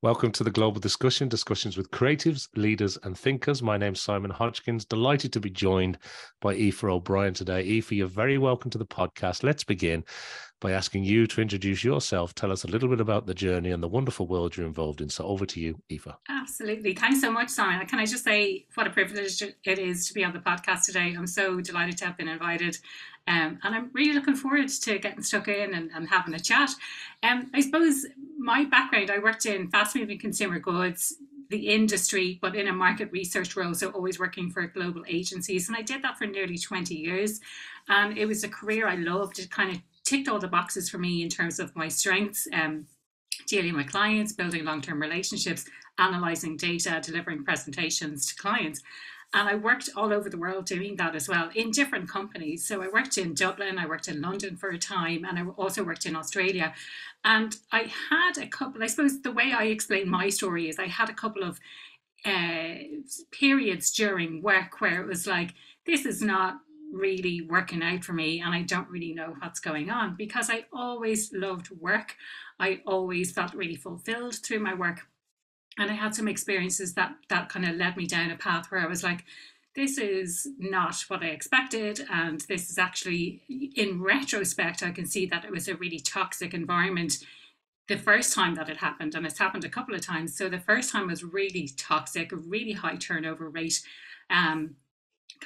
Welcome to the Global Discussion, discussions with creatives, leaders and thinkers. My name's Simon Hodgkins. Delighted to be joined by Aoife O'Brien today. Aoife, you're very welcome to the podcast. Let's begin by asking you to introduce yourself. Tell us a little bit about the journey and the wonderful world you're involved in. So over to you, Aoife. Absolutely. Thanks so much, Simon. Can I just say what a privilege it is to be on the podcast today. I'm so delighted to have been invited. And I'm really looking forward to getting stuck in and having a chat. I suppose my background, I worked in fast-moving consumer goods, the industry, but in a market research role, so always working for global agencies. And I did that for nearly 20 years. And it was a career I loved. It kind of ticked all the boxes for me in terms of my strengths, dealing with clients, building long-term relationships, analysing data, delivering presentations to clients. And I worked all over the world doing that as well in different companies. So I worked in Dublin, I worked in London for a time, and I also worked in Australia. And I had a couple, I suppose the way I explain my story is I had a couple of periods during work where it was like, this is not really working out for me and I don't really know what's going on, because I always loved work. I always felt really fulfilled through my work. And I had some experiences that kind of led me down a path where I was like, this is not what I expected. And this is actually, in retrospect, I can see that it was a really toxic environment the first time that it happened. And it's happened a couple of times. So the first time was really toxic, a really high turnover rate, kind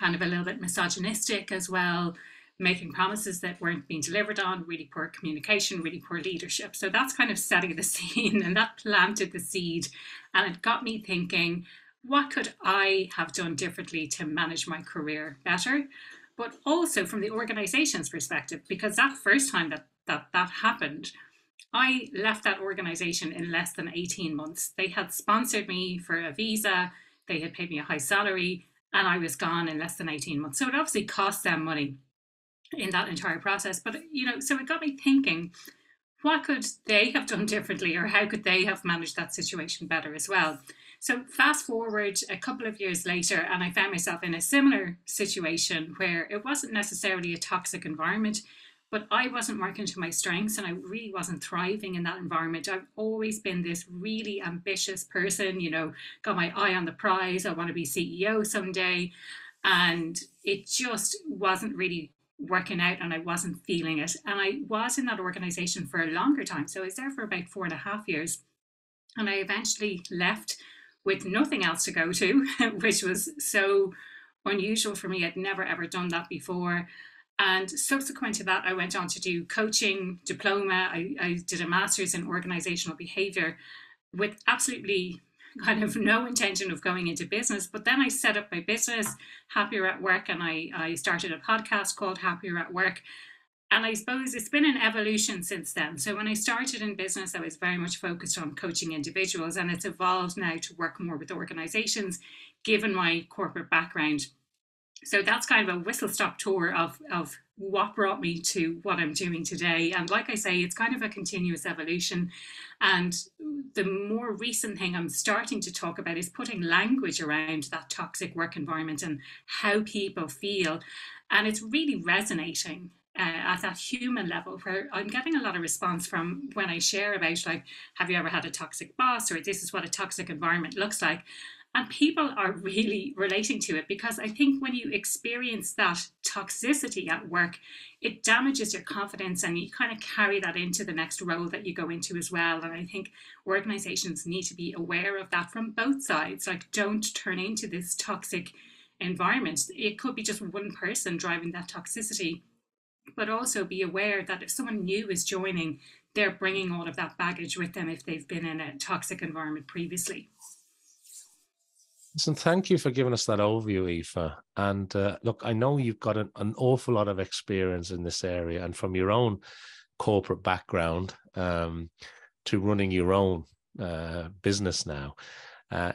of a little bit misogynistic as well, making promises that weren't being delivered on, really poor communication, really poor leadership. So that's kind of setting the scene, and that planted the seed. And it got me thinking, what could I have done differently to manage my career better? But also from the organization's perspective, because that first time that happened, I left that organization in less than 18 months. They had sponsored me for a visa, they had paid me a high salary, and I was gone in less than 18 months. So it obviously cost them money in that entire process. But, so it got me thinking, what could they have done differently, or how could they have managed that situation better as well? So fast forward a couple of years later, and I found myself in a similar situation where it wasn't necessarily a toxic environment, but I wasn't working to my strengths and I really wasn't thriving in that environment. I've always been this really ambitious person, got my eye on the prize. I want to be CEO someday. And it just wasn't really working out and I wasn't feeling it. And I was in that organization for a longer time. So I was there for about 4.5 years. And I eventually left with nothing else to go to, which was so unusual for me. I'd never, ever done that before. And subsequent to that, I went on to do coaching diploma. I did a master's in organizational behavior with absolutely kind of no intention of going into business. But then I set up my business, Happier at Work, and I started a podcast called Happier at Work. And I suppose it's been an evolution since then. So when I started in business, I was very much focused on coaching individuals, and it's evolved now to work more with organizations, given my corporate background. So that's kind of a whistle-stop tour of what brought me to what I'm doing today. And like I say, it's kind of a continuous evolution. And the more recent thing I'm starting to talk about is putting language around that toxic work environment and how people feel. And it's really resonating at that human level, where I'm getting a lot of response from when I share about, like, have you ever had a toxic boss, or this is what a toxic environment looks like. And people are really relating to it, because I think when you experience that toxicity at work, it damages your confidence and you kind of carry that into the next role that you go into as well. And I think organizations need to be aware of that from both sides. Like, don't turn into this toxic environment. It could be just one person driving that toxicity, but also be aware that if someone new is joining, they're bringing all of that baggage with them if they've been in a toxic environment previously. Listen, thank you for giving us that overview, Aoife. And look, I know you've got an awful lot of experience in this area, and from your own corporate background to running your own business now,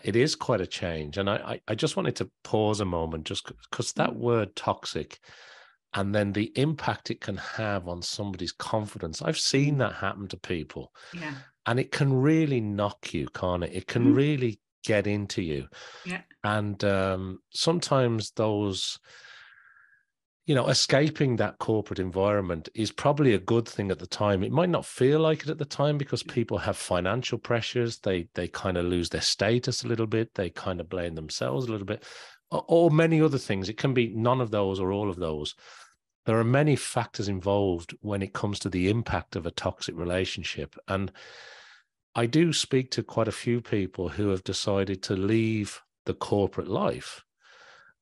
it is quite a change. And I just wanted to pause a moment, just because that word toxic and then the impact it can have on somebody's confidence. I've seen that happen to people. Yeah. And it can really knock you, can't it? It can really get into you. Yeah. And sometimes those, escaping that corporate environment is probably a good thing at the time. It might not feel like it at the time because people have financial pressures. They kind of lose their status a little bit. They kind of blame themselves a little bit, or many other things. It can be none of those or all of those. There are many factors involved when it comes to the impact of a toxic relationship. And I do speak to quite a few people who have decided to leave the corporate life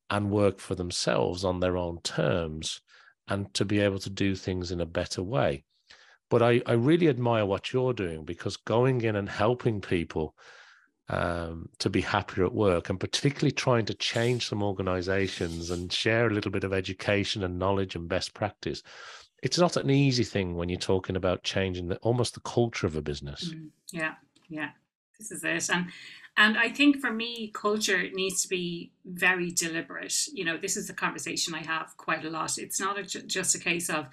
and work for themselves on their own terms and to be able to do things in a better way. But I really admire what you're doing, because going in and helping people to be happier at work, and particularly trying to change some organizations and share a little bit of education and knowledge and best practice, it's not an easy thing when you're talking about changing almost the culture of a business. Yeah, yeah, this is it. And I think for me, culture needs to be very deliberate. This is a conversation I have quite a lot. It's not just a case of,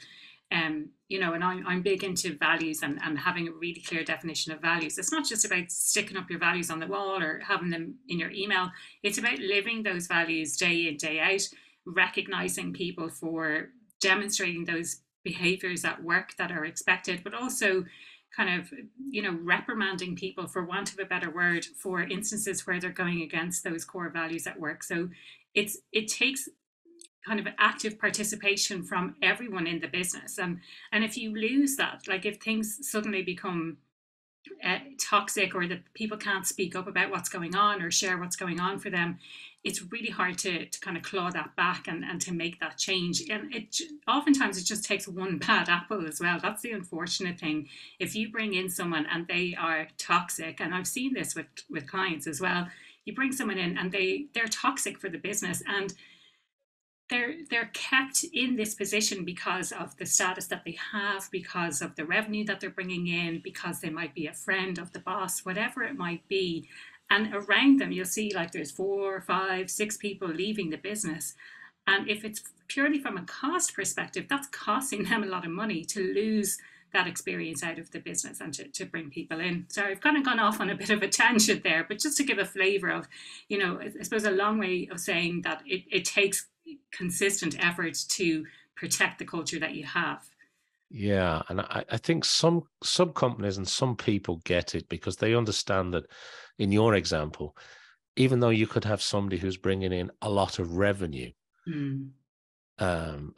and I'm big into values and having a really clear definition of values. It's not just about sticking up your values on the wall or having them in your email. It's about living those values day in, day out, recognizing people for demonstrating those behaviors at work that are expected, but also kind of reprimanding people, for want of a better word, for instances where they're going against those core values at work. So it takes kind of active participation from everyone in the business, and if you lose that, like if things suddenly become toxic, or that people can't speak up about what's going on or share what's going on for them, it's really hard to kind of claw that back and to make that change. And oftentimes it just takes one bad apple as well. That's the unfortunate thing. If you bring in someone and they are toxic, and I've seen this with clients as well, you bring someone in and they're toxic for the business, and they're kept in this position because of the status that they have, because of the revenue that they're bringing in, because they might be a friend of the boss, whatever it might be. And around them, you'll see like there's 4, 5, 6 people leaving the business. And if it's purely from a cost perspective, that's costing them a lot of money to lose that experience out of the business and to bring people in. So I've kind of gone off on a bit of a tangent there, but just to give a flavor of, I suppose a long way of saying that it takes consistent effort to protect the culture that you have. Yeah, and I think some companies and some people get it, because they understand that in your example, even though you could have somebody who's bringing in a lot of revenue, and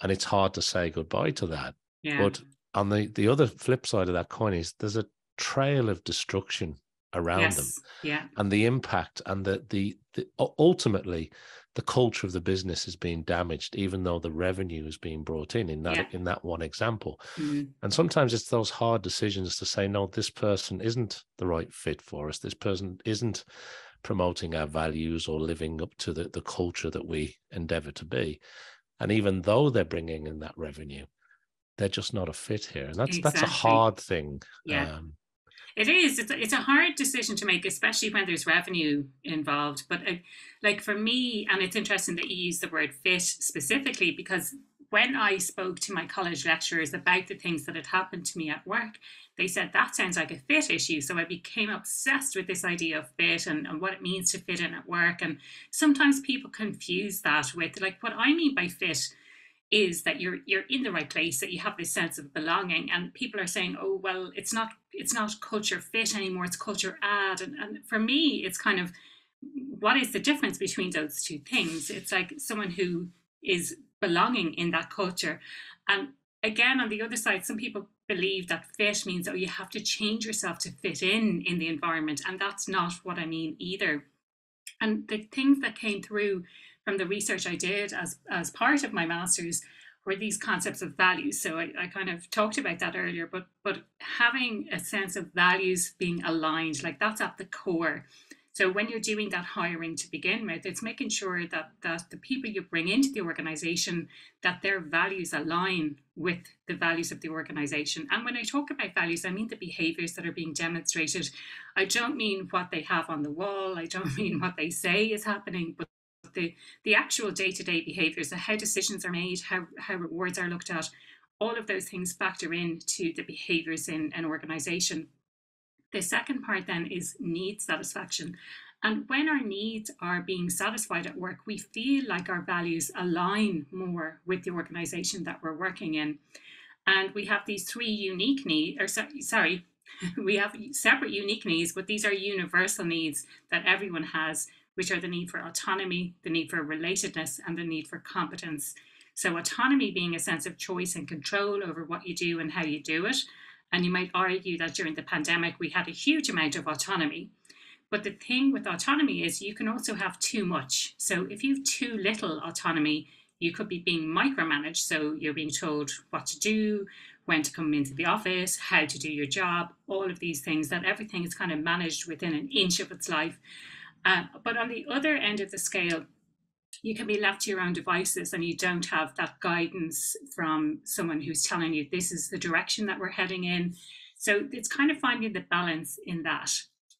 it's hard to say goodbye to that. Yeah. But on the other flip side of that coin is there's a trail of destruction around them. Yeah. And the impact and the ultimately the culture of the business is being damaged, even though the revenue is being brought in that one example. And sometimes it's those hard decisions to say, no, this person isn't the right fit for us. This person isn't promoting our values or living up to the culture that we endeavor to be. And even though they're bringing in that revenue, they're just not a fit here. And that's a hard thing. Yeah. It is. It's a hard decision to make, especially when there's revenue involved. But like for me, and it's interesting that you use the word fit specifically, because when I spoke to my college lecturers about the things that had happened to me at work, they said that sounds like a fit issue. So I became obsessed with this idea of fit and what it means to fit in at work. And sometimes people confuse that with, like, what I mean by fit is that you're in the right place, that you have this sense of belonging. And people are saying, oh, well, it's not culture fit anymore, it's culture add. And for me, it's kind of, what is the difference between those two things? It's like someone who is belonging in that culture. And again, on the other side, some people believe that fit means, oh, you have to change yourself to fit in the environment. And that's not what I mean either. And the things that came through from the research I did as part of my master's were these concepts of values. So I kind of talked about that earlier, but having a sense of values being aligned, like that's at the core. So when you're doing that hiring to begin with, it's making sure that the people you bring into the organization, that their values align with the values of the organization. And when I talk about values, I mean the behaviors that are being demonstrated. I don't mean what they have on the wall. I don't mean what they say is happening, but the actual day-to-day behaviors, how decisions are made, how rewards are looked at, all of those things factor into the behaviors in an organization. The second part then is need satisfaction. And when our needs are being satisfied at work, we feel like our values align more with the organization that we're working in. And we have these three unique needs, or sorry, we have separate unique needs, but these are universal needs that everyone has, which are the need for autonomy, the need for relatedness, and the need for competence. So, autonomy being a sense of choice and control over what you do and how you do it. And you might argue that during the pandemic, we had a huge amount of autonomy. But the thing with autonomy is you can also have too much. So if you have too little autonomy, you could be being micromanaged. So you're being told what to do, when to come into the office, how to do your job, all of these things, that everything is kind of managed within an inch of its life. But on the other end of the scale, you can be left to your own devices and you don't have that guidance from someone who's telling you this is the direction that we're heading in. So it's kind of finding the balance in that.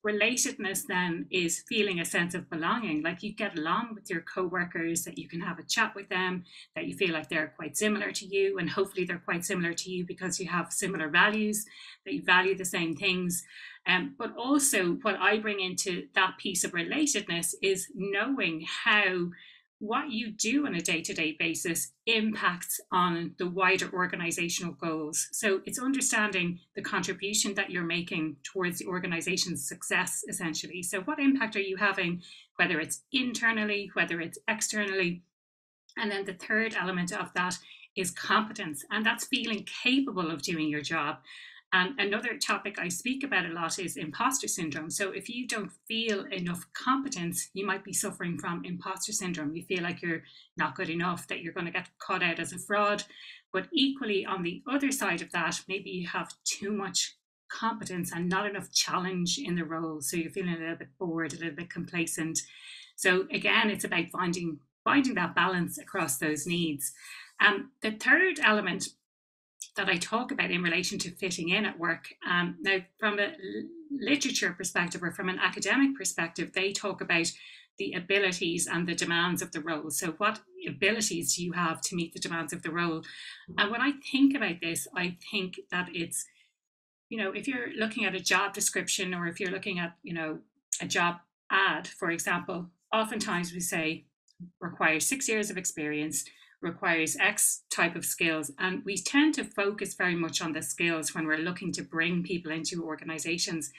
Relatedness then is feeling a sense of belonging, like you get along with your co-workers, that you can have a chat with them, that you feel like they're quite similar to you, and hopefully they're quite similar to you because you have similar values, that you value the same things. But also what I bring into that piece of relatedness is knowing how what you do on a day-to-day basis impacts on the wider organizational goals. So it's understanding the contribution that you're making towards the organization's success, essentially. So what impact are you having, whether it's internally, whether it's externally? And then the third element of that is competence, and that's feeling capable of doing your job. And another topic I speak about a lot is imposter syndrome. So if you don't feel enough competence, you might be suffering from imposter syndrome. You feel like you're not good enough, that you're going to get caught out as a fraud. But equally, on the other side of that, maybe you have too much competence and not enough challenge in the role. So you're feeling a little bit bored, a little bit complacent. So again, it's about finding that balance across those needs. The third element that I talk about in relation to fitting in at work. Now, from a literature perspective or from an academic perspective, they talk about the abilities and the demands of the role. So, what abilities do you have to meet the demands of the role? And when I think about this, I think that it's, if you're looking at a job description or if you're looking at, a job ad, for example, oftentimes we say requires 6 years of experience, requires X type of skills. And we tend to focus very much on the skills when we're looking to bring people into organizations.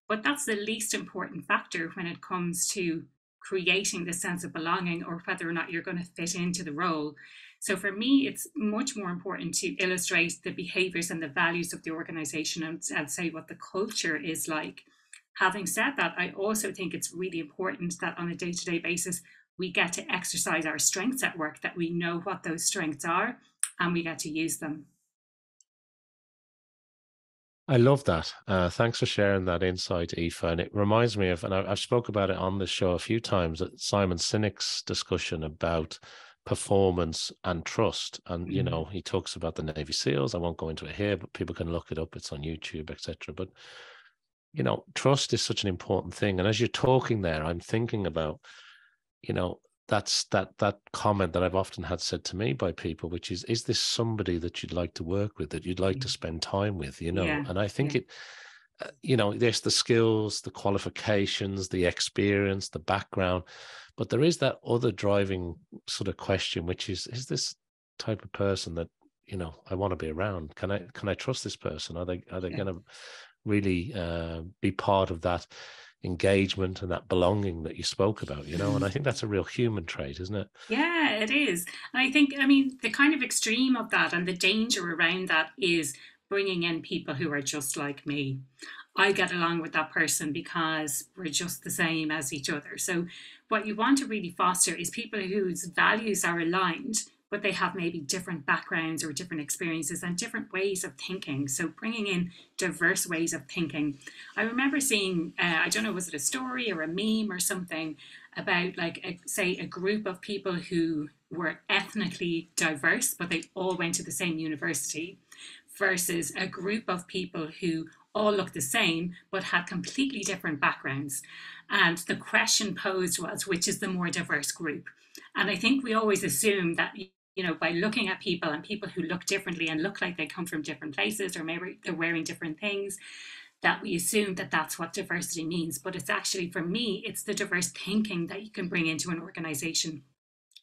But that's the least important factor when it comes to creating the sense of belonging or whether or not you're going to fit into the role. So for me, it's much more important to illustrate the behaviors and the values of the organization and say what the culture is like. Having said that, I also think it's really important that on a day-to-day basis, we get to exercise our strengths at work, that we know what those strengths are and we get to use them. I love that. Thanks for sharing that insight, Aoife. And it reminds me of, and I've spoke about it on the show a few times, that Simon Sinek's discussion about performance and trust. And, he talks about the Navy SEALs. I won't go into it here, but people can look it up. It's on YouTube, etc. But, trust is such an important thing. And as you're talking there, I'm thinking about, that's that comment that I've often had said to me by people, which is this somebody that you'd like to work with, that you'd like to spend time with, Yeah. And I think there's the skills, the qualifications, the experience, the background, but there is that other driving sort of question, which is this type of person that, I want to be around? Can I trust this person? Are they going to really be part of that engagement and that belonging that you spoke about, and I think that's a real human trait, isn't it? Yeah, it is. And I think, the kind of extreme of that and the danger around that is bringing in people who are just like me. I get along with that person because we're just the same as each other. So, what you want to really foster is people whose values are aligned, but they have maybe different backgrounds or different experiences and different ways of thinking. So bringing in diverse ways of thinking. I remember seeing, I don't know, was it a story or a meme or something about say a group of people who were ethnically diverse, but they all went to the same university, versus a group of people who all looked the same but had completely different backgrounds. And the question posed was, which is the more diverse group? And I think we always assume that, by looking at people and people who look differently and look like they come from different places, or maybe they're wearing different things, that we assume that that's what diversity means. But it's actually, for me, it's the diverse thinking that you can bring into an organization.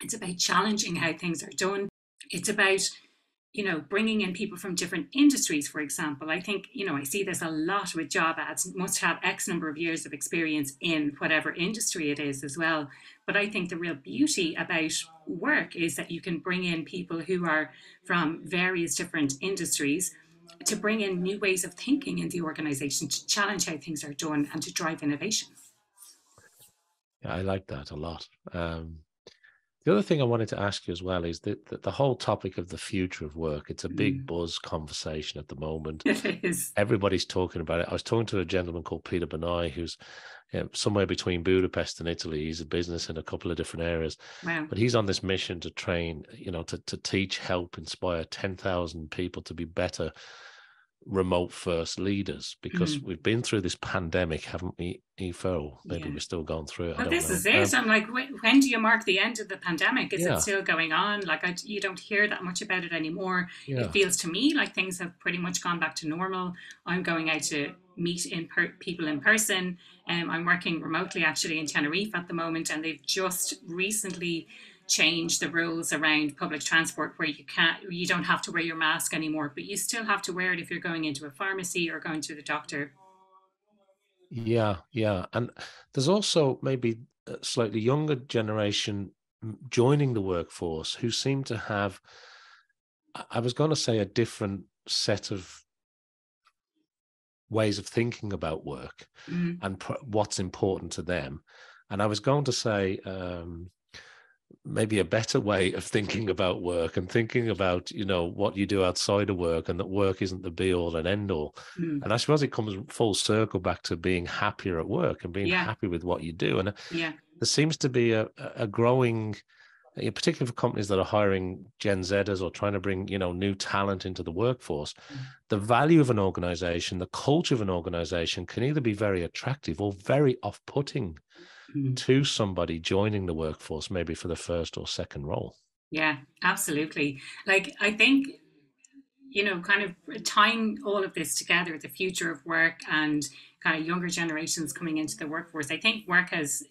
It's about challenging how things are done. It's about, bringing in people from different industries, for example. I think, I see this a lot with job ads, must have X number of years of experience in whatever industry it is as well. But I think the real beauty about work is that you can bring in people who are from various different industries to bring in new ways of thinking in the organization, to challenge how things are done and to drive innovation. Yeah, I like that a lot. The other thing I wanted to ask you as well is that the whole topic of the future of work, it's a big buzz conversation at the moment. It is. Everybody's talking about it. I was talking to a gentleman called Peter Benay, who's somewhere between Budapest and Italy. He's a business in a couple of different areas. Wow. But he's on this mission to train, to teach, help, inspire 10,000 people to be better remote first leaders, because we've been through this pandemic, haven't we, Aoife? Maybe we're still going through it. Well, I don't this know. Is it. I'm like, when do you mark the end of the pandemic? Is it Yeah. still going on? Like, you don't hear that much about it anymore. Yeah. It feels to me like things have pretty much gone back to normal. I'm going out to meet people in person. I'm working remotely actually in Tenerife at the moment, and they've just recently changed the rules around public transport, where you don't have to wear your mask anymore, but you still have to wear it if you're going into a pharmacy or going to the doctor. Yeah, yeah. And there's also maybe a slightly younger generation joining the workforce who seem to have, I was going to say, a different set of ways of thinking about work and what's important to them. And I was going to say, maybe a better way of thinking about work and thinking about, what you do outside of work, and that work isn't the be all and end all. And I suppose it comes full circle back to being happier at work and being happy with what you do. And there seems to be a growing, particularly for companies that are hiring Gen Zers or trying to bring, new talent into the workforce. The value of an organization, the culture of an organization can either be very attractive or very off-putting to somebody joining the workforce, maybe for the first or second role. Yeah, absolutely. Like, I think, kind of tying all of this together, the future of work and kind of younger generations coming into the workforce, I think work has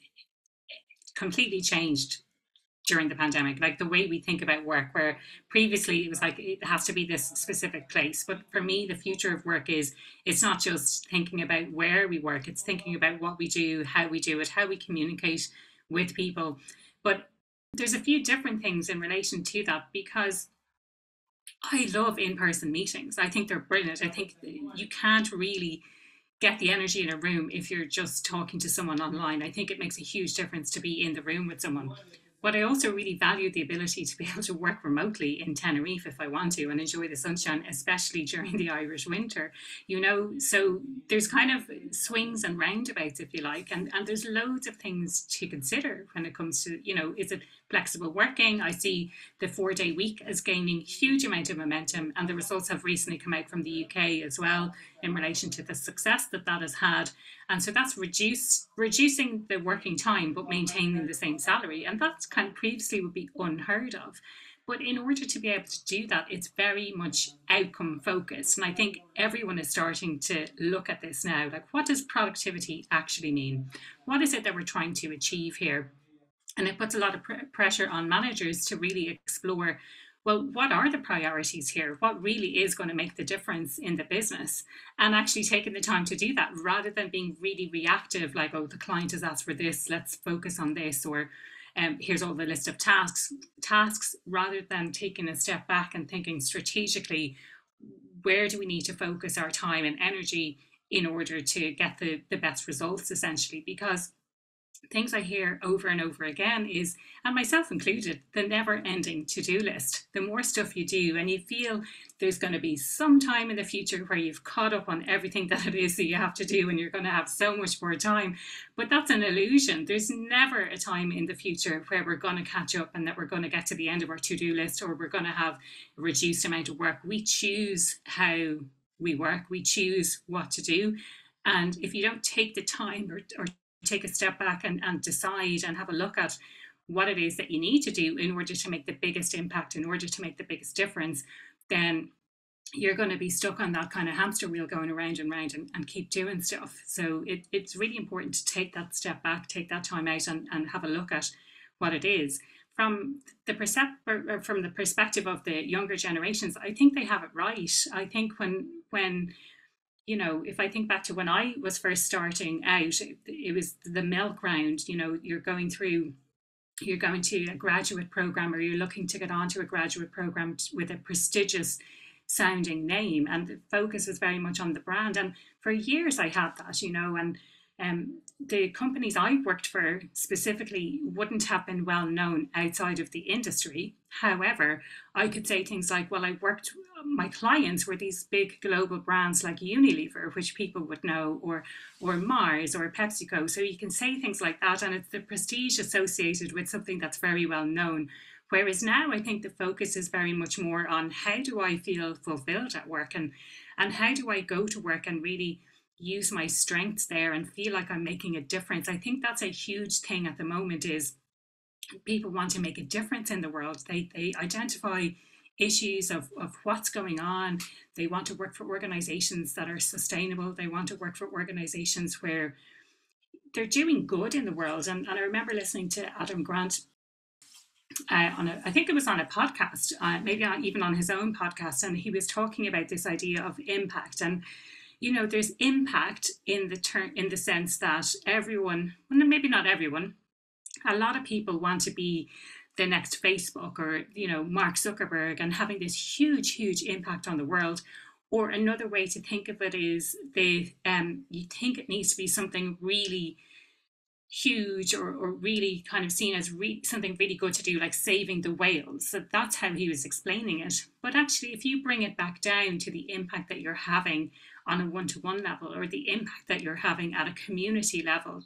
completely changed during the pandemic. Like, the way we think about work, where previously it was like it has to be this specific place, but for me the future of work is, it's not just thinking about where we work, it's thinking about what we do, how we do it, how we communicate with people. But there's a few different things in relation to that, because I love in-person meetings. I think they're brilliant. I think you can't really get the energy in a room if you're just talking to someone online. I think it makes a huge difference to be in the room with someone. But I also really value the ability to be able to work remotely in Tenerife if I want to, and enjoy the sunshine, especially during the Irish winter. So there's kind of swings and roundabouts, if you like, and there's loads of things to consider when it comes to, is it flexible working? I see the 4-day week as gaining huge amount of momentum, and the results have recently come out from the UK as well in relation to the success that has had. And so that's reducing the working time but maintaining the same salary, and that's kind of previously would be unheard of. But in order to be able to do that, it's very much outcome focused. And I think everyone is starting to look at this now. Like, what does productivity actually mean? What is it that we're trying to achieve here? And it puts a lot of pressure on managers to really explore, well, what are the priorities here? What really is going to make the difference in the business? And actually taking the time to do that, rather than being really reactive, like, oh, the client has asked for this, let's focus on this, or here's all the list of tasks, rather than taking a step back and thinking strategically, where do we need to focus our time and energy in order to get the best results, essentially. Because things I hear over and over again is, and myself included, the never ending to-do list. The more stuff you do, and you feel there's going to be some time in the future where you've caught up on everything that it is that you have to do, and you're going to have so much more time. But that's an illusion. There's never a time in the future where we're going to catch up and that we're going to get to the end of our to-do list, or we're going to have a reduced amount of work. We choose how we work. We choose what to do. And if you don't take the time or take a step back and decide and have a look at what it is that you need to do in order to make the biggest impact, in order to make the biggest difference, then you're going to be stuck on that kind of hamster wheel going around and round and keep doing stuff. So it's really important to take that step back, take that time out, and have a look at what it is. From from the perspective of the younger generations, I think they have it right. I think when you know, if I think back to when I was first starting out, it was the milk round. You know, you're going to a graduate program, or you're looking to get onto a graduate program with a prestigious sounding name, and the focus was very much on the brand. And for years I had that, you know, and the companies I worked for specifically wouldn't have been well known outside of the industry. However, I could say things like, well, my clients were these big global brands like Unilever, which people would know, or Mars or PepsiCo. So you can say things like that, and it's the prestige associated with something that's very well known. Whereas now I think the focus is very much more on how do I feel fulfilled at work, and how do I go to work and really use my strengths there and feel like I'm making a difference. I think that's a huge thing at the moment, is people want to make a difference in the world. They identify issues of what's going on. They want to work for organizations that are sustainable. They want to work for organizations where they're doing good in the world. And I remember listening to Adam Grant I think it was on a podcast, maybe even on his own podcast, and he was talking about this idea of impact. And you know, there's impact in the sense that everyone, well, maybe not everyone, a lot of people want to be the next Facebook, or you know, Mark Zuckerberg, and having this huge impact on the world. Or another way to think of it is you think it needs to be something really huge, or really kind of seen as something really good to do, like saving the whales. So that's how he was explaining it. But actually, if you bring it back down to the impact that you're having on a one-to-one level, or the impact that you're having at a community level,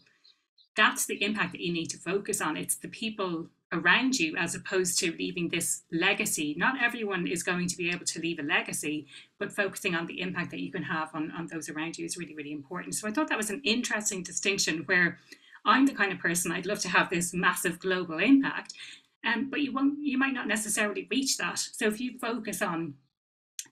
that's the impact that you need to focus on. It's the people around you, as opposed to leaving this legacy. Not everyone is going to be able to leave a legacy, but focusing on the impact that you can have on those around you is really important. So I thought that was an interesting distinction, where I'm the kind of person, I'd love to have this massive global impact, but you might not necessarily reach that. So if you focus on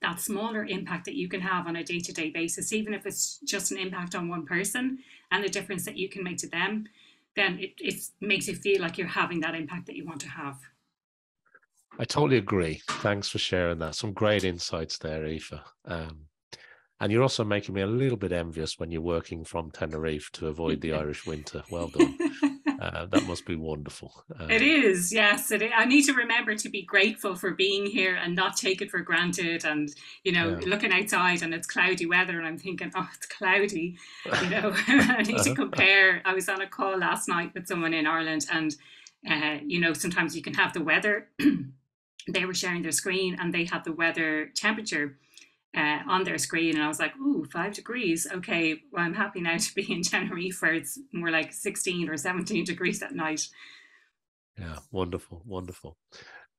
that smaller impact that you can have on a day-to-day basis, even if it's just an impact on one person and the difference that you can make to them, then it makes you feel like you're having that impact that you want to have. I totally agree. Thanks for sharing that. Some great insights there, Aoife. And you're also making me a little bit envious when you're working from Tenerife to avoid the Irish winter. Well done. That must be wonderful. It is, yes. I need to remember to be grateful for being here and not take it for granted. And, you know, looking outside and it's cloudy weather and I'm thinking, oh, it's cloudy. You know, I need to compare. I was on a call last night with someone in Ireland, and, you know, sometimes you can have the weather. They were sharing their screen and they had the weather temperature on their screen, and I was like, ooh, 5 degrees. Okay, well, I'm happy now to be in Tenerife, where it's more like 16 or 17 degrees at night. Yeah, wonderful.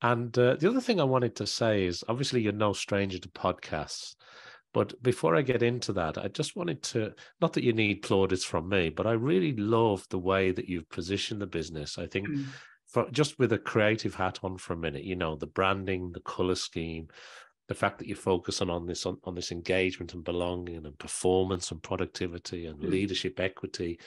And the other thing I wanted to say is, obviously you're no stranger to podcasts, but before I get into that, I just wanted to, not that you need plaudits from me, but I really love the way that you've positioned the business. I think just with a creative hat on for a minute, you know, the branding, the color scheme, the fact that you focus on this engagement and belonging and performance and productivity and leadership equity,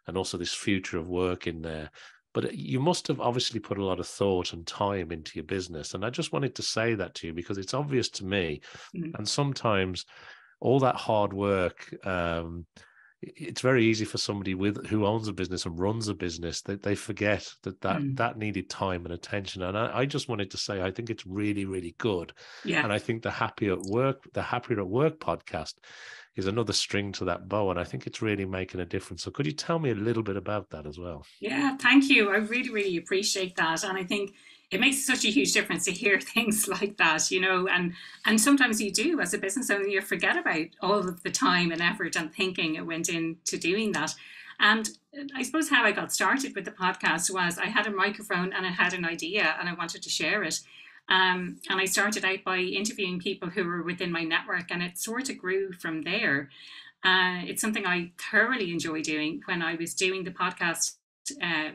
and also this future of work in there. But you must have obviously put a lot of thought and time into your business. And I just wanted to say that to you, because it's obvious to me. And sometimes all that hard work, it's very easy for somebody who owns a business and runs a business that they forget that needed time and attention. And I just wanted to say, I think it's really good. Yeah. And I think the Happier at Work podcast is another string to that bow. And I think it's really making a difference. So could you tell me a little bit about that as well? Yeah, thank you. I really appreciate that. And I think it makes such a huge difference to hear things like that, you know, and sometimes you do, as a business owner, you forget about all of the time and effort and thinking it went into doing that. And I suppose how I got started with the podcast was I had a microphone and I had an idea and I wanted to share it. And I started out by interviewing people who were within my network, and it sort of grew from there. It's something I thoroughly enjoy doing. When I was doing the podcast,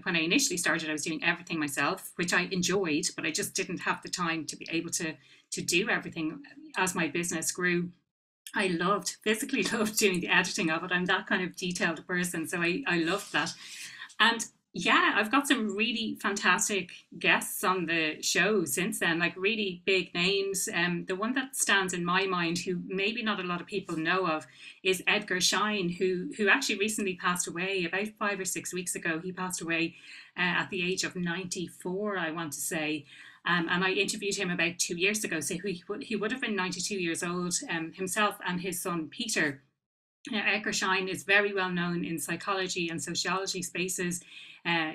when I initially started, I was doing everything myself, which I enjoyed, but I just didn't have the time to be able to do everything as my business grew, I physically loved doing the editing of it. I'm that kind of detailed person, so I loved that. And yeah, I've got some really fantastic guests on the show since then, like really big names. The one that stands in my mind, who maybe not a lot of people know of, is Edgar Schein, who actually recently passed away about 5 or 6 weeks ago. He passed away at the age of 94, I want to say. And I interviewed him about 2 years ago. So he would have been 92 years old himself, and his son Peter. Edgar Schein is very well known in psychology and sociology spaces.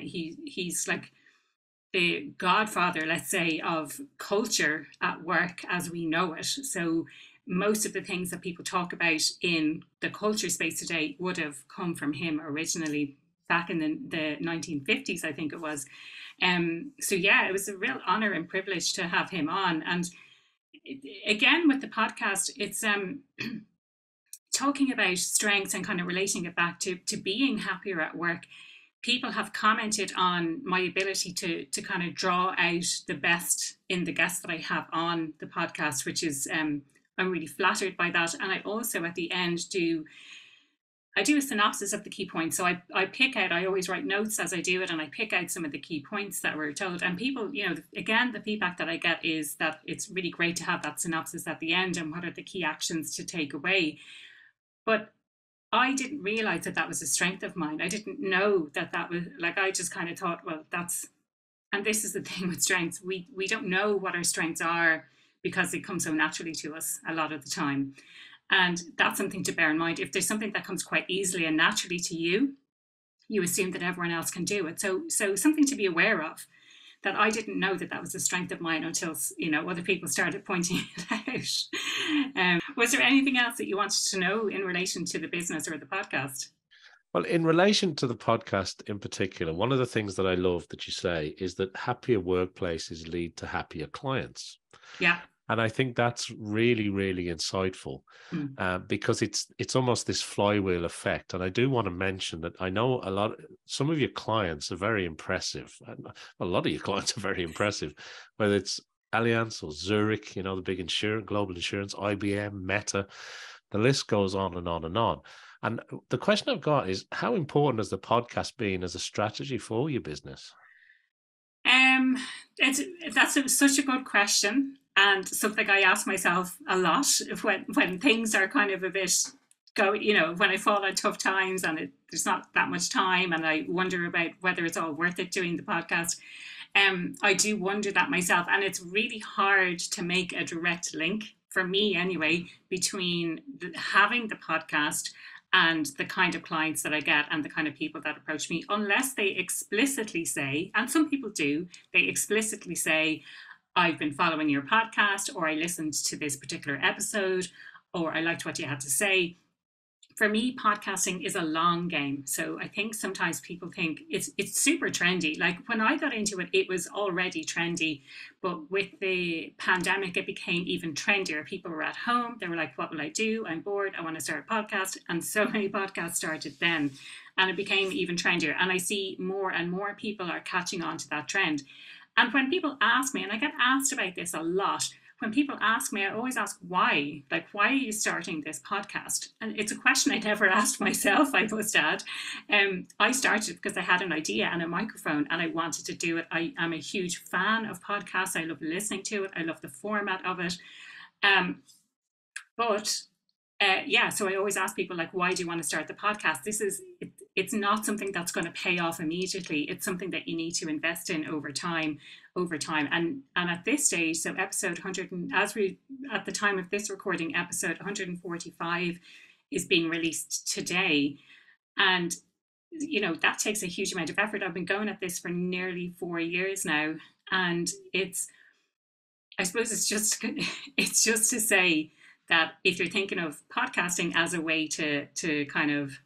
He's like the godfather, let's say, of culture at work as we know it. So most of the things that people talk about in the culture space today would have come from him originally back in the 1950s, I think it was. So yeah, it was a real honor and privilege to have him on. And again, with the podcast, it's talking about strengths and kind of relating it back to being happier at work. People have commented on my ability to kind of draw out the best in the guests that I have on the podcast, which is I'm really flattered by that. And I also at the end do a synopsis of the key points. So I pick out, I always write notes as I do it, and I pick out some of the key points that were told. And people, again, the feedback that I get is that it's really great to have that synopsis at the end and what are the key actions to take away. But I didn't realize that was a strength of mine. I didn't know that was, like, I just kind of thought, well, and this is the thing with strengths. We don't know what our strengths are because they come so naturally to us a lot of the time. And that's something to bear in mind. If there's something that comes quite easily and naturally to you, you assume that everyone else can do it. So something to be aware of, that I didn't know that was a strength of mine until, other people started pointing it out. Was there anything else that you wanted to know in relation to the business or the podcast? Well, in relation to the podcast in particular, one of the things that I love that you say is that happier workplaces lead to happier clients. Yeah. And I think that's really, really insightful because it's almost this flywheel effect. And I do want to mention that I know some of your clients are very impressive. A lot of your clients are very impressive, whether it's Allianz or Zurich, the big global insurance, IBM, Meta, the list goes on and on and on. And the question I've got is, how important has the podcast been as a strategy for your business? That's such a good question, and something I ask myself a lot when things are kind of a bit when I fall on tough times and there's not that much time, and I wonder about whether it's all worth it doing the podcast. I do wonder that myself, and it's really hard to make a direct link, for me anyway, between having the podcast and the kind of clients that I get and the kind of people that approach me, unless they explicitly say, and some people do, they explicitly say, I've been following your podcast, or I listened to this particular episode, or I liked what you had to say. For me, podcasting is a long game. So I think sometimes people think it's super trendy. Like when I got into it, it was already trendy. But with the pandemic, it became even trendier. People were at home. They were like, what will I do? I'm bored. I want to start a podcast. And so many podcasts started then. And it became even trendier. And I see more and more people are catching on to that trend. And when people ask me, and I get asked about this a lot, when people ask me, I always ask why. Like, why are you starting this podcast? And it's a question I never asked myself, I must add. I started because I had an idea and a microphone and I wanted to do it. I am a huge fan of podcasts. I love listening to it. I love the format of it. So I always ask people, like, why do you want to start the podcast? It's not something that's going to pay off immediately. It's something that you need to invest in over time. And at this stage, so episode 100, at the time of this recording, episode 145 is being released today. And, that takes a huge amount of effort. I've been going at this for nearly 4 years now. And I suppose it's just to say that if you're thinking of podcasting as a way to kind of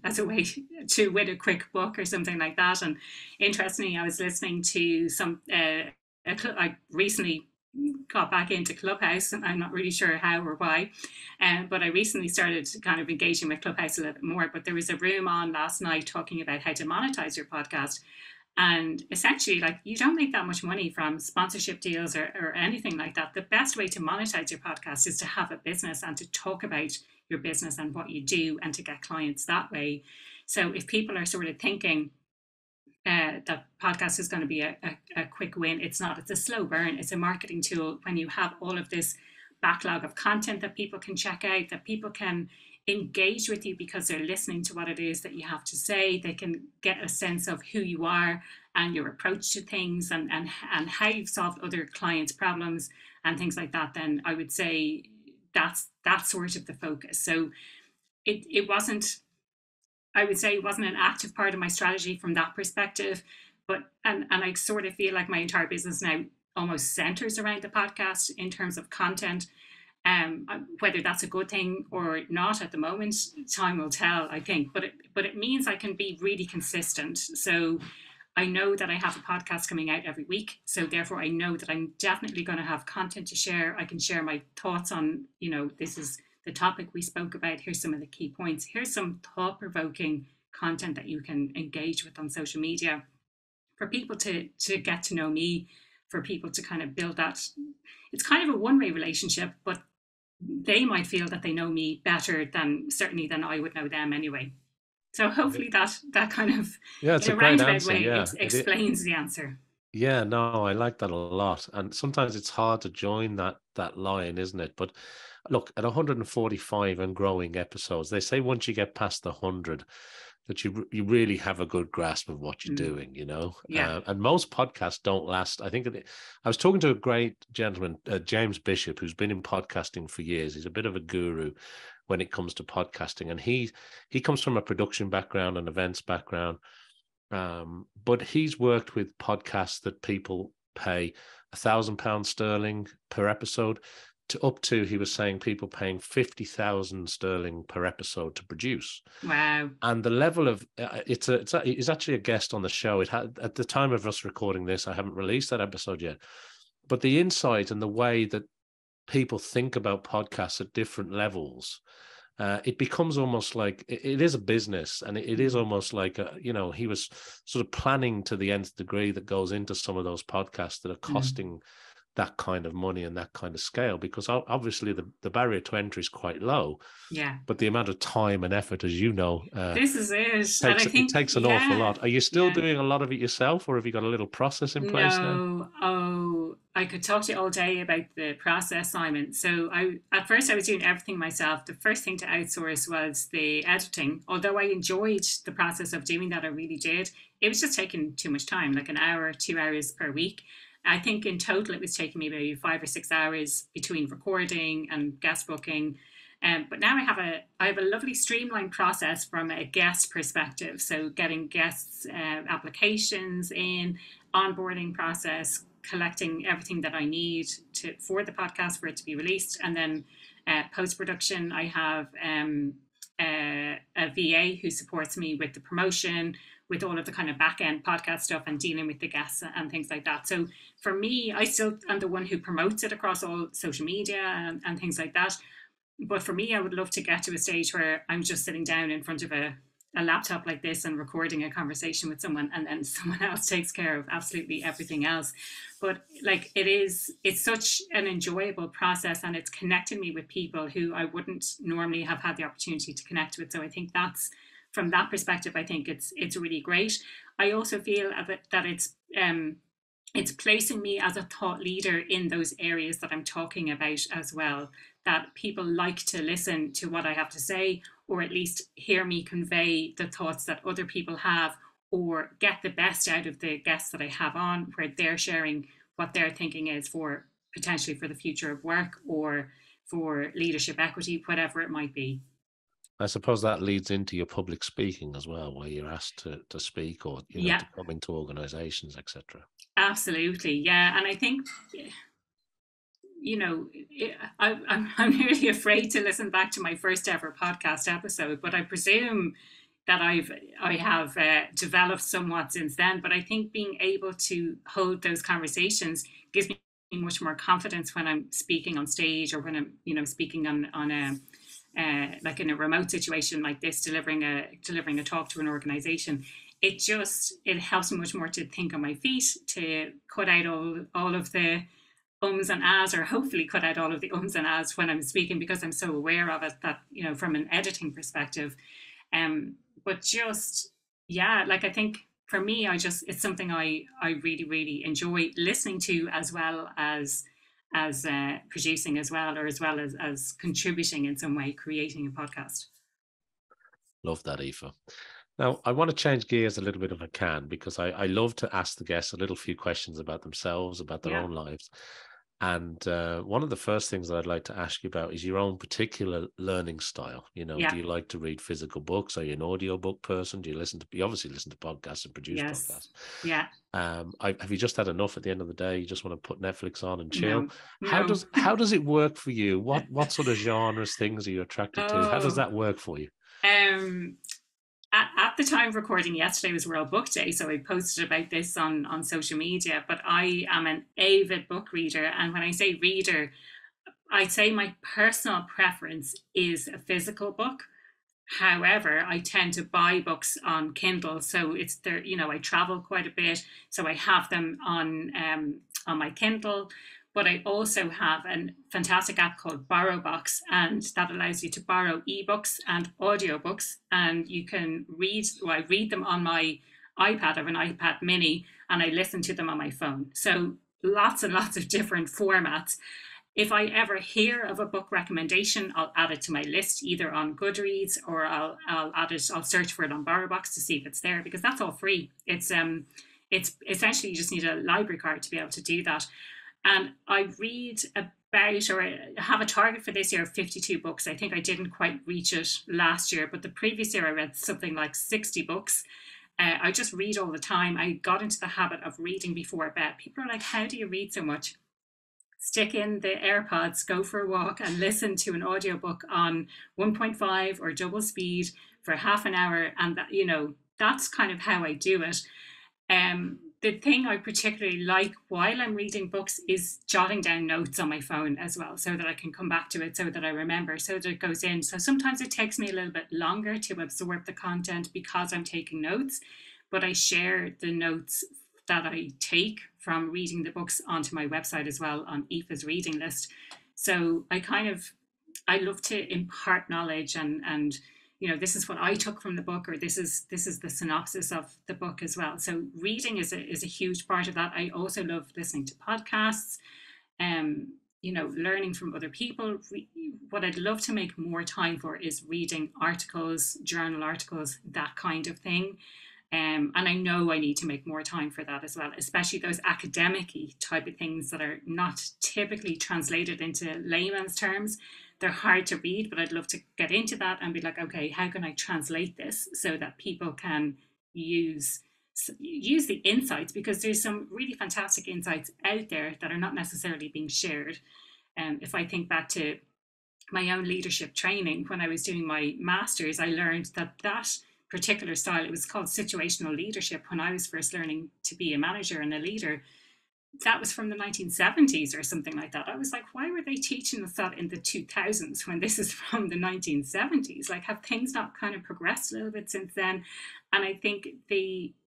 as a way to win a quick book or something like that. And interestingly, I was listening to I recently got back into Clubhouse, and I'm not really sure how or why, but I recently started kind of engaging with Clubhouse a little bit more. But there was a room on last night talking about how to monetize your podcast. And essentially, like, you don't make that much money from sponsorship deals or anything like that. The best way to monetize your podcast is to have a business and to talk about your business and what you do and to get clients that way. So if people are sort of thinking that podcast is going to be a quick win, it's not. It's a slow burn. It's a marketing tool. When you have all of this backlog of content that people can check out, that people can engage with you because they're listening to what it is that you have to say, they can get a sense of who you are and your approach to things, and how you've solved other clients' problems and things like that, then I would say that's sort of the focus. So it wasn't, I would say it wasn't an active part of my strategy from that perspective, but and I sort of feel like my entire business now almost centers around the podcast in terms of content. Whether that's a good thing or not at the moment, time will tell, I think. But it means I can be really consistent. So I know that I have a podcast coming out every week. So therefore, I know that I'm definitely going to have content to share. I can share my thoughts on, this is the topic we spoke about. Here's some of the key points. Here's some thought-provoking content that you can engage with on social media for people to get to know me, for people to kind of build that. It's kind of a one-way relationship, but they might feel that they know me better than I would know them anyway. So hopefully that kind of, it's in a great roundabout answer. way, Yeah, explains the answer. Yeah, no, I like that a lot. And sometimes it's hard to join that line, isn't it? But look, at 145 and growing episodes, they say once you get past the 100, that you really have a good grasp of what you're doing, Yeah. And most podcasts don't last. I think I was talking to a great gentleman, James Bishop, who's been in podcasting for years. He's a bit of a guru when it comes to podcasting, and he comes from a production background and events background. But he's worked with podcasts that people pay £1,000 sterling per episode to up to, he was saying, people paying 50,000 sterling per episode to produce. Wow. And the level of it's actually a guest on the show. It had, at the time of us recording this, I haven't released that episode yet, but the insight and the way that people think about podcasts at different levels, it becomes almost like it is a business, and it is almost like he was sort of planning to the nth degree that goes into some of those podcasts that are costing that kind of money and that kind of scale, because obviously the barrier to entry is quite low. Yeah. But the amount of time and effort, as you know, this is it. It takes an awful lot. Are you still doing a lot of it yourself, or have you got a little process in place now? No. Oh, I could talk to you all day about the process, Simon. So at first I was doing everything myself. The first thing to outsource was the editing. Although I enjoyed the process of doing that, I really did. It was just taking too much time, like an hour, 2 hours per week. I think in total it was taking me maybe 5 or 6 hours between recording and guest booking. But now I have a lovely streamlined process from a guest perspective. So getting guests applications in, onboarding process, collecting everything that I need for the podcast for it to be released, and then post-production. I have a VA who supports me with the promotion, with all of the kind of back end podcast stuff and dealing with the guests and things like that. So for me, I still am the one who promotes it across all social media and things like that. But for me, I would love to get to a stage where I'm just sitting down in front of a laptop like this and recording a conversation with someone, and then someone else takes care of absolutely everything else. But like, it's such an enjoyable process, and it's connected me with people who I wouldn't normally have had the opportunity to connect with. So I think that's, from that perspective, I think it's really great. I also feel that it's placing me as a thought leader in those areas that I'm talking about as well, that people like to listen to what I have to say, or at least hear me convey the thoughts that other people have, or get the best out of the guests that I have on, where they're sharing what their thinking is for potentially for the future of work or for leadership equity, whatever it might be. I suppose that leads into your public speaking as well, where you're asked to speak, or to come into organizations, etc. Absolutely, yeah. And I think, I'm really afraid to listen back to my first ever podcast episode, but I presume that I have developed somewhat since then. But I think being able to hold those conversations gives me much more confidence when I'm speaking on stage, or when I'm speaking on a like in a remote situation like this, delivering a talk to an organization. it helps me much more to think on my feet, to cut out all of the ums and ahs, or hopefully cut out all of the ums and ahs when I'm speaking, because I'm so aware of it, that, you know, from an editing perspective. But just, yeah, like, I think for me, it's something I really, really enjoy listening to, as well as producing as well, or as well as contributing in some way, creating a podcast. Love that, Aoife. Now, I want to change gears a little bit if I can, because I love to ask the guests a little few questions about themselves, about their own lives. And one of the first things that I'd like to ask you about is your own particular learning style. You know, do you like to read physical books? Are you an audiobook person? Do you you obviously listen to podcasts and produce podcasts? Yeah. Have you just had enough at the end of the day? You just want to put Netflix on and chill? No. How does it work for you? What sort of genres, things are you attracted to? How does that work for you? At the time of recording, yesterday was World Book Day, so I posted about this on social media, but I am an avid book reader. And when I say reader, I'd say my personal preference is a physical book. However, I tend to buy books on Kindle, so it's there. You know, I travel quite a bit, so I have them on my Kindle. But I also have a fantastic app called BorrowBox, and that allows you to borrow ebooks and audiobooks, and you can read. Well, I read them on my iPad. I have an iPad Mini, and I listen to them on my phone. So lots and lots of different formats. If I ever hear of a book recommendation, I'll add it to my list, either on Goodreads, or I'll add it. I'll search for it on BorrowBox to see if it's there, because that's all free. It's essentially, you just need a library card to be able to do that. And I read about, or I have a target for this year of 52 books. I think I didn't quite reach it last year, but the previous year I read something like 60 books. I just read all the time. I got into the habit of reading before bed. People are like, how do you read so much? Stick in the AirPods, go for a walk, and listen to an audiobook on 1.5 or double speed for half an hour. And that, you know, that's kind of how I do it. The thing I particularly like while I'm reading books is jotting down notes on my phone as well, so that I can come back to it, so that I remember, so that it goes in. So sometimes it takes me a little bit longer to absorb the content because I'm taking notes, but I share the notes that I take from reading the books onto my website as well, on Aoife's reading list. So I love to impart knowledge, and you know, this is what I took from the book, or this is the synopsis of the book as well. So reading is a huge part of that. I also love listening to podcasts, you know, learning from other people. What I'd love to make more time for is reading articles, journal articles, that kind of thing. And I know I need to make more time for that as well, especially those academic-y type of things that are not typically translated into layman's terms. They're hard to read, but I'd love to get into that and be like, okay, how can I translate this so that people can use the insights? Because there's some really fantastic insights out there that are not necessarily being shared. If I think back to my own leadership training, when I was doing my master's, I learned that particular style, it was called situational leadership, when I was first learning to be a manager and a leader. That was from the 1970s or something like that. I was like, why were they teaching us that in the 2000s when this is from the 1970s? Like, have things not kind of progressed a little bit since then? And I think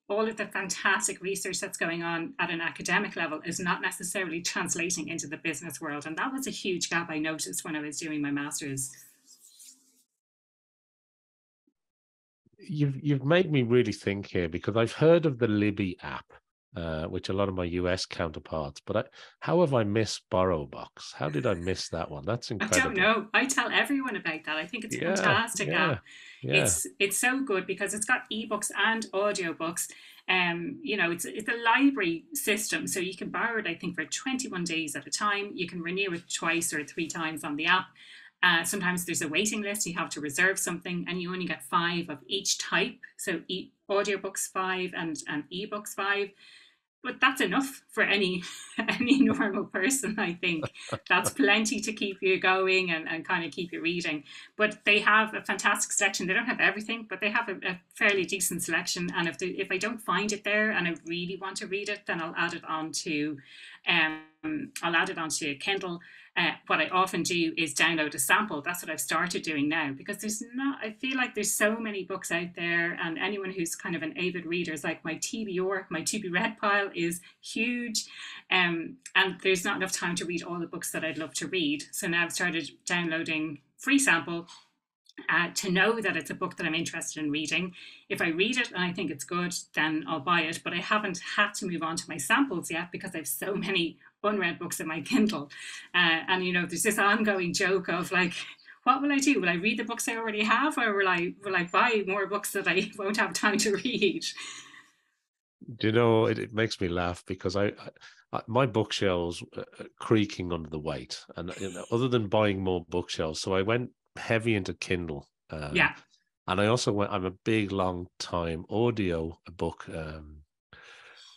all of the fantastic research that's going on at an academic level is not necessarily translating into the business world. And that was a huge gap I noticed when I was doing my master's. You've made me really think here, because I've heard of the Libby app, which a lot of my US counterparts, but how have I missed BorrowBox? How did I miss that one? That's incredible. I don't know. I tell everyone about that. I think it's a fantastic app. It's so good because it's got ebooks and audiobooks. You know, it's a library system, so you can borrow it, I think, for 21 days at a time. You can renew it twice or 3 times on the app. Sometimes there's a waiting list. You have to reserve something, and you only get 5 of each type. So audiobooks 5 and ebooks 5. But that's enough for any normal person, I think. That's plenty to keep you going and kind of keep you reading. But they have a fantastic selection. They don't have everything, but they have a fairly decent selection. And if I don't find it there and I really want to read it, then I'll add it onto Kindle. what I often do is download a sample. That's what I've started doing now, because I feel like there's so many books out there, and anyone who's kind of an avid reader is like, my TBR, my to be read pile is huge. And there's not enough time to read all the books that I'd love to read. So now I've started downloading free sample, to know that it's a book that I'm interested in reading. If I read it and I think it's good, then I'll buy it. But I haven't had to move on to my samples yet, because I have so many unread books in my Kindle. And, you know, there's this ongoing joke of like, what will I do? Will I read the books I already have, or will I buy more books that I won't have time to read? Do you know, it makes me laugh because my bookshelves creaking under the weight, and you know, other than buying more bookshelves, so I went heavy into Kindle, Yeah, and I also went. I'm a big, long time audio book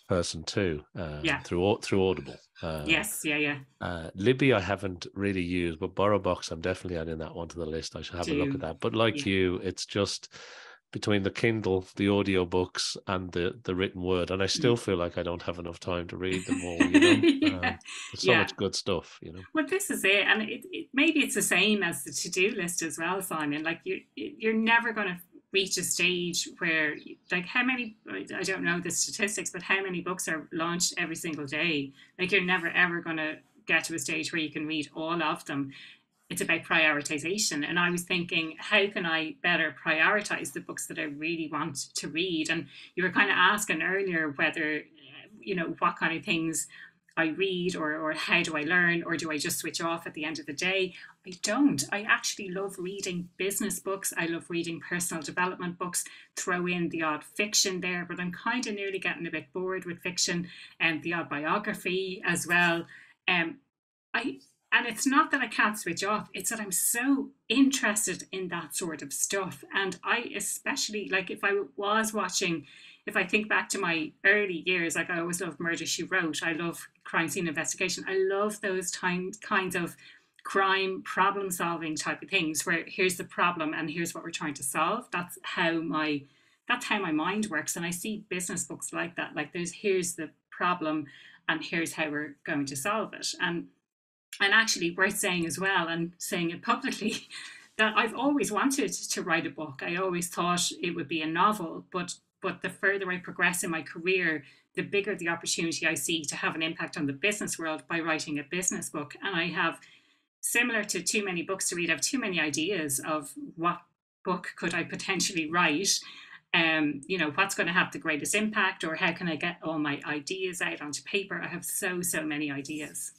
person too, yeah, through Audible. yes, yeah, yeah. Libby I haven't really used, but BorrowBox I'm definitely adding that one to the list. I should have a look at Do that. But like yeah. you, it's just between the Kindle, the audio books, and the written word, and I still Mm. feel like I don't have enough time to read them all. You know, Yeah, there's so yeah. much good stuff. You know, Well, this is it, and maybe it's the same as the to-do list as well, Simon. Like you're never going to reach a stage where, like, how many, I don't know the statistics, but how many books are launched every single day? Like, you're never ever going to get to a stage where you can read all of them. It's about prioritization, and I was thinking, how can I better prioritize the books that I really want to read? And you were kind of asking earlier whether, you know, what kind of things I read, or how do I learn, or do I just switch off at the end of the day? I don't. I actually love reading business books. I love reading personal development books, throw in the odd fiction there, but I'm kind of nearly getting a bit bored with fiction, and the odd biography as well. Um, I and it's not that I can't switch off, it's that I'm so interested in that sort of stuff. And I especially, like, if I was watching, if I think back to my early years, like, I always loved Murder She Wrote. I love crime scene investigation. I love those kinds of crime problem solving type of things, where here's the problem and here's what we're trying to solve. That's how my mind works. And I see business books like that. Like, here's the problem and here's how we're going to solve it. And actually, worth saying as well, and saying it publicly, that I've always wanted to write a book. I always thought it would be a novel, but the further I progress in my career, the bigger the opportunity I see to have an impact on the business world by writing a business book. And I have, similar to too many books to read, I have too many ideas of what book could I potentially write. You know, what's going to have the greatest impact, or how can I get all my ideas out onto paper? I have so many ideas.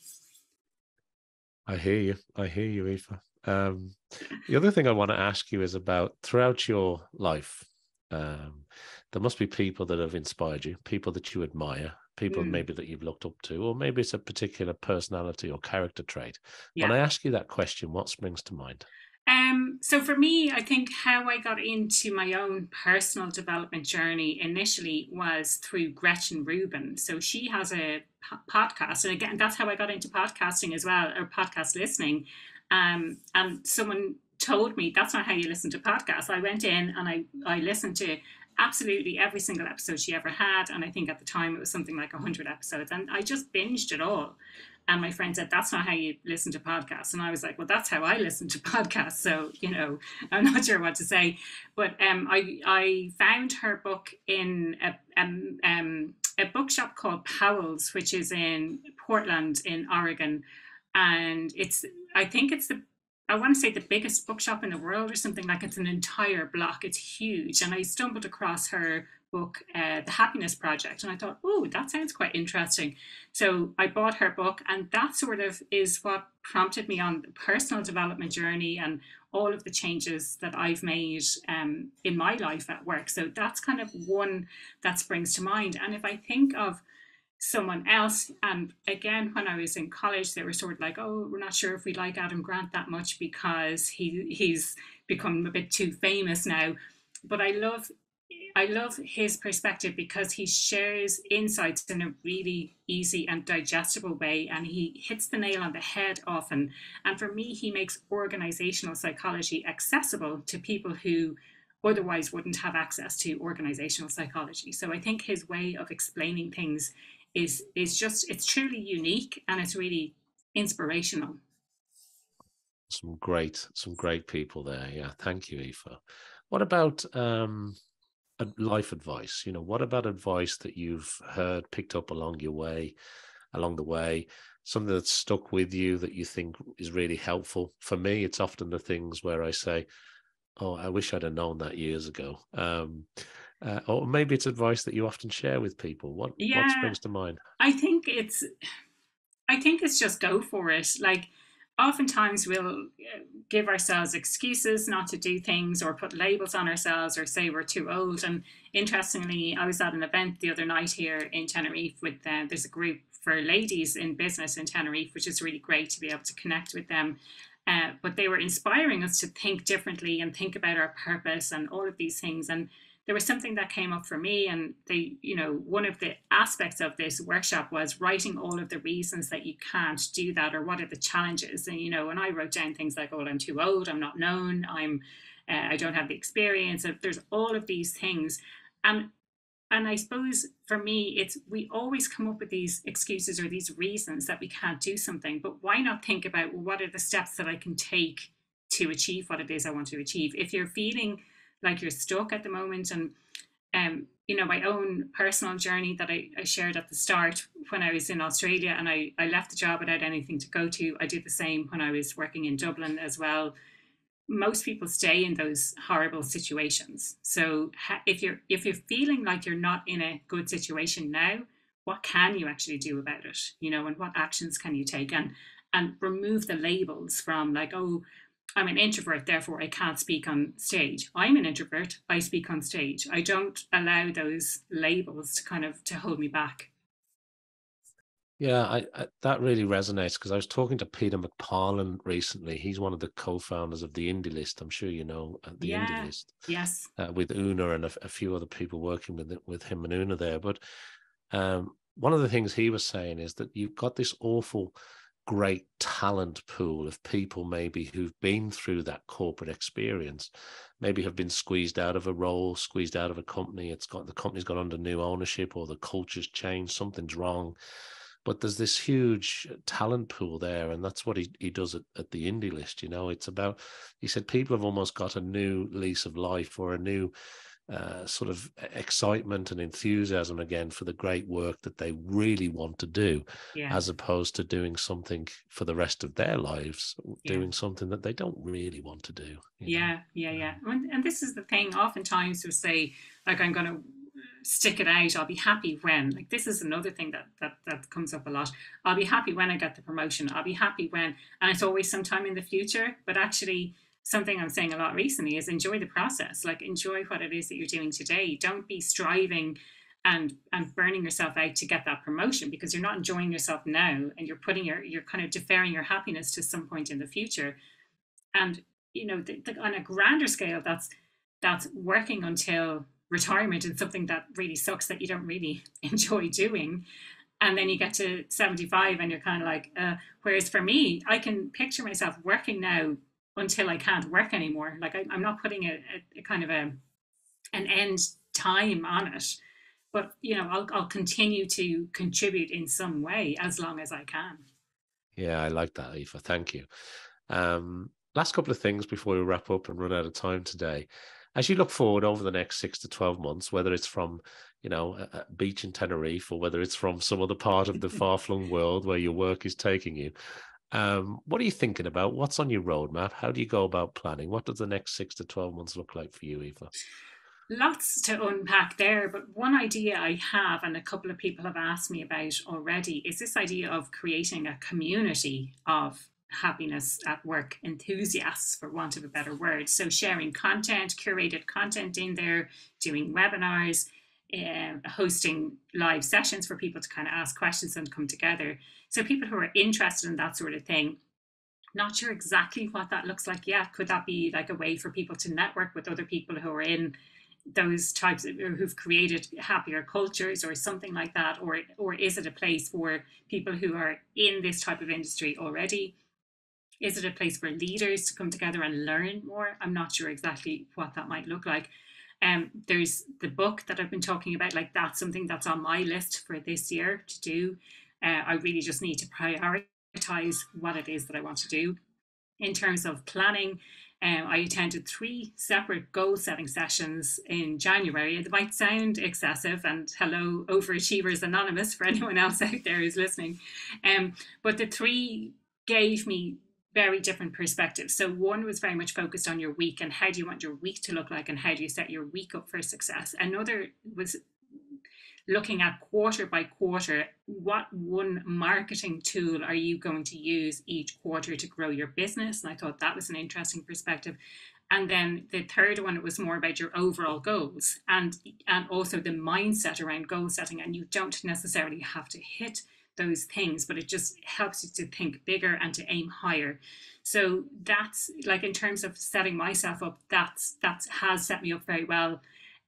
I hear you. I hear you, Aoife. The other thing I want to ask you is about throughout your life. There must be people that have inspired you, people that you admire, people Mm, maybe that you've looked up to, or maybe it's a particular personality or character trait. When yeah. I ask you that question, what springs to mind? So for me, I think how I got into my own personal development journey initially was through Gretchen Rubin. So she has a podcast, and again, that's how I got into podcasting as well, or podcast listening. And someone told me that's not how you listen to podcasts. I went in and I listened to absolutely every single episode she ever had, and I think at the time it was something like 100 episodes, and I just binged it all. And my friend said, that's not how you listen to podcasts. And I was like, well, that's how I listen to podcasts. So, you know, I'm not sure what to say. But I found her book in a bookshop called Powell's, which is in Portland in Oregon. And I think it's I want to say the biggest bookshop in the world or something. Like, it's an entire block. It's huge. And I stumbled across her book, The Happiness Project. And I thought, oh, that sounds quite interesting. So I bought her book, and that sort of is what prompted me on the personal development journey and all of the changes that I've made in my life at work. So that's kind of one that springs to mind. And if I think of someone else, and again, when I was in college, they were sort of like, oh, we're not sure if we like Adam Grant that much because he's become a bit too famous now. But I love his perspective, because he shares insights in a really easy and digestible way, and he hits the nail on the head often. And for me, he makes organizational psychology accessible to people who otherwise wouldn't have access to organizational psychology. So I think his way of explaining things is just, it's truly unique, and it's really inspirational. some great people there. Yeah, thank you, Aoife. What about life advice? You know, what about advice that you've heard, picked up along the way, something that's stuck with you that you think is really helpful? For me, it's often the things where I say, "Oh, I wish I'd have known that years ago." Or maybe it's advice that you often share with people. What Yeah, springs to mind? I think it's I think it's just go for it. Like, oftentimes we'll give ourselves excuses not to do things or put labels on ourselves or say we're too old. And interestingly, I was at an event the other night here in Tenerife with there's a group for ladies in business in Tenerife, which is really great to be able to connect with them. But they were inspiring us to think differently and think about our purpose and all of these things. And there was something that came up for me, and one of the aspects of this workshop was writing all of the reasons that you can't do that, or what are the challenges. And and I wrote down things like, "Oh, I'm too old, I'm not known, I don't have the experience." There's all of these things, and I suppose for me, it's we always come up with these excuses or these reasons that we can't do something. But why not think about, well, what are the steps that I can take to achieve what it is I want to achieve? If you're feeling like you're stuck at the moment, and my own personal journey that I shared at the start when I was in Australia, and I left the job without anything to go to. I did the same when I was working in Dublin as well. Most people stay in those horrible situations. So if you're feeling like you're not in a good situation now, what can you actually do about it? And what actions can you take? And remove the labels from, like, "Oh, I'm an introvert, therefore I can't speak on stage." I'm an introvert, I speak on stage. I don't allow those labels to kind of to hold me back. Yeah, that really resonates because I was talking to Peter McParlin recently. He's one of the co-founders of the Indie List. I'm sure you know the Indie Yeah. List, Yes. with Una and a few other people working with him and Una there. But one of the things he was saying is that you've got this awful great talent pool of people maybe who've been through that corporate experience, maybe have been squeezed out of a role, squeezed out of a company. The company's gone under new ownership, or the culture's changed, something's wrong. But there's this huge talent pool there, and that's what he does at the Indie List. It's about, he said, people have almost got a new lease of life, or a new sort of excitement and enthusiasm again for the great work that they really want to do, Yeah. as opposed to doing something for the rest of their lives, Yeah. doing something that they don't really want to do. Yeah, yeah, yeah. And this is the thing. Oftentimes we say, like, "I'm going to stick it out. I'll be happy when." Like, this is another thing that comes up a lot. "I'll be happy when I get the promotion. I'll be happy when," and it's always sometime in the future. But actually, something I'm saying a lot recently is enjoy the process. Like, enjoy what it is that you're doing today. Don't be striving and burning yourself out to get that promotion, because you're not enjoying yourself now, and you're kind of deferring your happiness to some point in the future. And on a grander scale, that's working until retirement is something that really sucks, that you don't really enjoy doing. And then you get to 75 and you're kind of like, whereas for me, I can picture myself working now until I can't work anymore. Like, I'm not putting a kind of an end time on it, but I'll continue to contribute in some way as long as I can. Yeah, I like that, Aoife. Thank you. Last couple of things before we wrap up and run out of time today. As you look forward over the next 6 to 12 months, whether it's from, a beach in Tenerife, or whether it's from some other part of the far-flung world where your work is taking you, what are you thinking about? What's on your roadmap? How do you go about planning? What does the next 6 to 12 months look like for you, Aoife? Lots to unpack there, but one idea I have, and a couple of people have asked me about already, is this idea of creating a community of happiness at work enthusiasts, for want of a better word. So, sharing content, curated content in there, doing webinars, hosting live sessions for people to kind of ask questions and come together. So, people who are interested in that sort of thing. Not sure exactly what that looks like yet. Could that be like a way for people to network with other people who are in those types of, or who've created happier cultures or something like that, or is it a place for people who are in this type of industry already? Is it a place for leaders to come together and learn more? I'm not sure exactly what that might look like. There's the book that I've been talking about. Like, that's something that's on my list for this year to do. I really just need to prioritize what it is that I want to do. In terms of planning, I attended 3 separate goal setting sessions in January. It might sound excessive, and hello, Overachievers Anonymous, for anyone else out there who's listening. But the 3 gave me very different perspectives. So one was very much focused on your week and how do you want your week to look like and how do you set your week up for success. Another was looking at quarter by quarter, what one marketing tool are you going to use each quarter to grow your business? And I thought that was an interesting perspective. And then the third one, it was more about your overall goals and also the mindset around goal setting. And you don't necessarily have to hit those things, but it just helps you to think bigger and to aim higher. So that's like, in terms of setting myself up, that has set me up very well.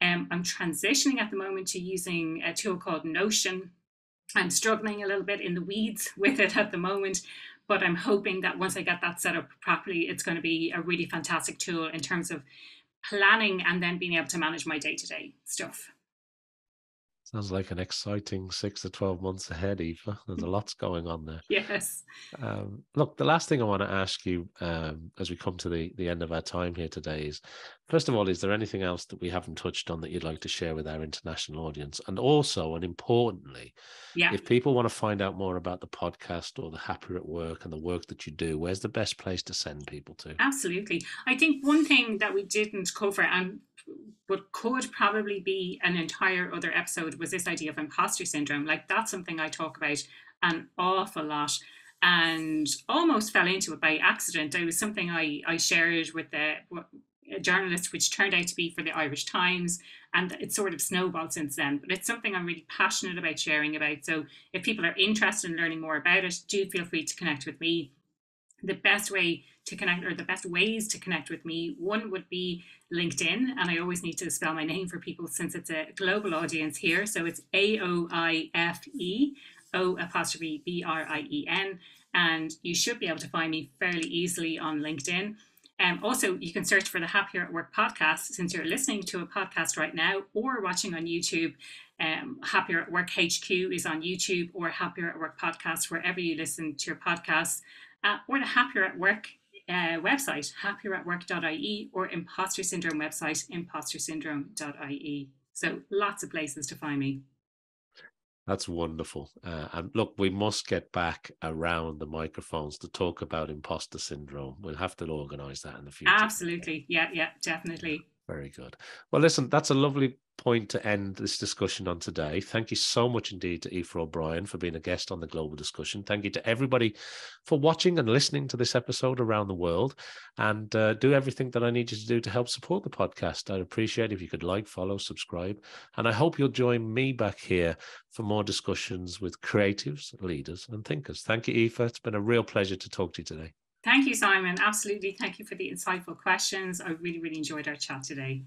I'm transitioning at the moment to using a tool called Notion. I'm struggling a little bit in the weeds with it at the moment, but I'm hoping that once I get that set up properly, it's going to be a really fantastic tool in terms of planning and then being able to manage my day-to-day stuff. Sounds like an exciting 6 to 12 months ahead, Aoife. There's a lot's going on there. Yes. Look, the last thing I want to ask you as we come to the end of our time here today is, first of all, is there anything else that we haven't touched on that you'd like to share with our international audience? And also, and importantly, if people want to find out more about the podcast or the Happier at Work and the work that you do, where's the best place to send people to? Absolutely. I think one thing that we didn't cover, and what could probably be an entire other episode, was this idea of imposter syndrome. Like, that's something I talk about an awful lot and almost fell into it by accident. It was something I shared with a journalist, which turned out to be for the Irish Times, and it's sort of snowballed since then. But it's something I'm really passionate about sharing about. So if people are interested in learning more about it, do feel free to connect with me. The best way to connect, or the best ways to connect with me, one would be LinkedIn, and I always need to spell my name for people since it's a global audience here. So it's AOIFE O''BRIEN, and you should be able to find me fairly easily on LinkedIn. Also, you can search for the Happier at Work podcast since you're listening to a podcast right now or watching on YouTube. Happier at Work HQ is on YouTube, or Happier at Work podcast, wherever you listen to your podcasts, or the Happier at Work website, happieratwork.ie, or imposter syndrome website, impostersyndrome.ie. So lots of places to find me. That's wonderful. And look, we must get back around the microphones to talk about imposter syndrome. We'll have to organise that in the future. Absolutely. Yeah, definitely. Very good. Well, listen, that's a lovely point to end this discussion on today. Thank you so much indeed to Aoife O'Brien for being a guest on the Global Discussion. Thank you to everybody for watching and listening to this episode around the world, and do everything that I need you to do to help support the podcast. I'd appreciate if you could like, follow, subscribe, and I hope you'll join me back here for more discussions with creatives, leaders, and thinkers. Thank you, Aoife. It's been a real pleasure to talk to you today. Thank you, Simon. Absolutely. Thank you for the insightful questions. I really, really enjoyed our chat today.